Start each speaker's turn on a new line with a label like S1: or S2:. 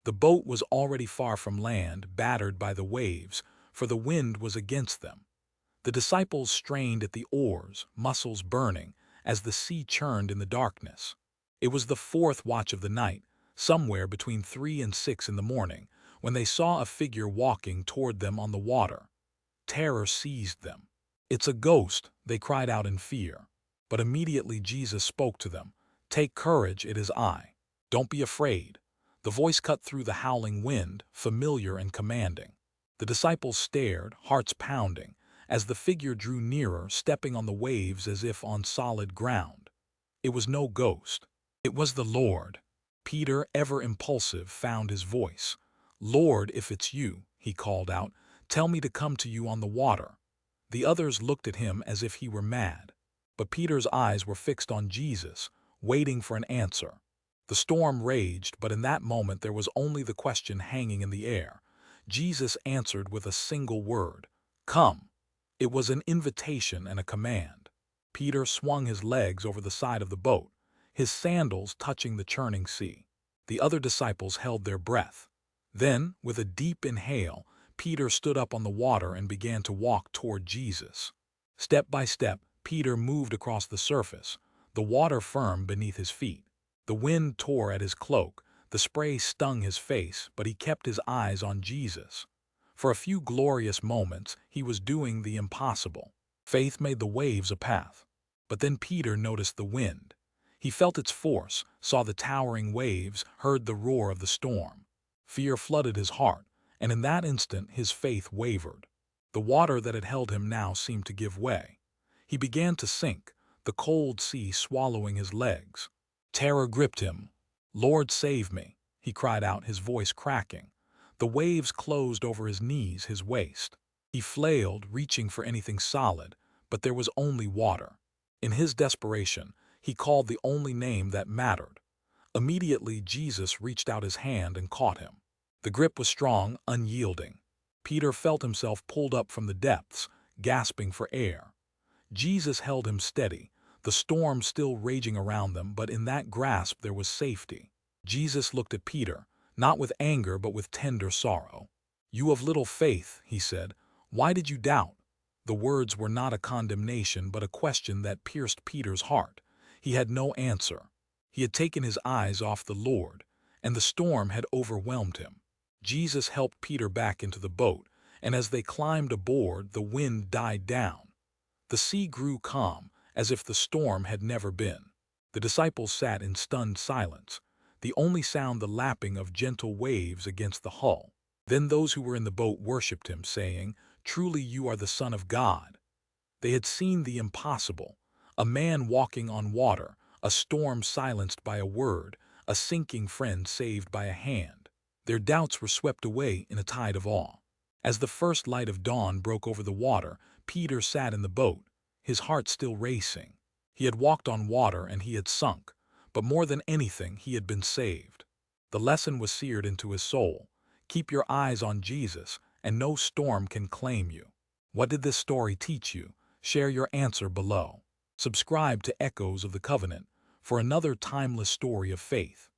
S1: The boat was already far from land, battered by the waves, for the wind was against them. The disciples strained at the oars, muscles burning, as the sea churned in the darkness. It was the fourth watch of the night, somewhere between 3 and 6 in the morning, when they saw a figure walking toward them on the water. Terror seized them. "It's a ghost," they cried out in fear. But immediately Jesus spoke to them. "Take courage, it is I. Don't be afraid." The voice cut through the howling wind, familiar and commanding. The disciples stared, hearts pounding, as the figure drew nearer, stepping on the waves as if on solid ground. It was no ghost. It was the Lord. Peter, ever impulsive, found his voice. "Lord, if it's you," he called out, "tell me to come to you on the water." The others looked at him as if he were mad. But Peter's eyes were fixed on Jesus, waiting for an answer. The storm raged, but in that moment there was only the question hanging in the air. Jesus answered with a single word: "Come." It was an invitation and a command. Peter swung his legs over the side of the boat, his sandals touching the churning sea. The other disciples held their breath. Then, with a deep inhale, Peter stood up on the water and began to walk toward Jesus. Step by step, Peter moved across the surface, the water firm beneath his feet. The wind tore at his cloak, the spray stung his face, but he kept his eyes on Jesus. For a few glorious moments, he was doing the impossible. Faith made the waves a path. But then Peter noticed the wind. He felt its force, saw the towering waves, heard the roar of the storm. Fear flooded his heart, and in that instant his faith wavered. The water that had held him now seemed to give way. He began to sink, the cold sea swallowing his legs. Terror gripped him. "Lord, save me," he cried out, his voice cracking. The waves closed over his knees, his waist. He flailed, reaching for anything solid, but there was only water. In his desperation, he called the only name that mattered. Immediately, Jesus reached out his hand and caught him. The grip was strong, unyielding. Peter felt himself pulled up from the depths, gasping for air. Jesus held him steady, the storm still raging around them, but in that grasp there was safety. Jesus looked at Peter, not with anger but with tender sorrow. "You of little faith," he said, "why did you doubt?" The words were not a condemnation but a question that pierced Peter's heart. He had no answer. He had taken his eyes off the Lord, and the storm had overwhelmed him. Jesus helped Peter back into the boat, and as they climbed aboard, the wind died down. The sea grew calm, as if the storm had never been. The disciples sat in stunned silence, the only sound the lapping of gentle waves against the hull. Then those who were in the boat worshipped him, saying, "Truly you are the Son of God." They had seen the impossible, a man walking on water, a storm silenced by a word, a sinking friend saved by a hand. Their doubts were swept away in a tide of awe. As the first light of dawn broke over the water, Peter sat in the boat, his heart still racing. He had walked on water and he had sunk, but more than anything, he had been saved. The lesson was seared into his soul. Keep your eyes on Jesus, and no storm can claim you. What did this story teach you? Share your answer below. Subscribe to Echoes of the Covenant for another timeless story of faith.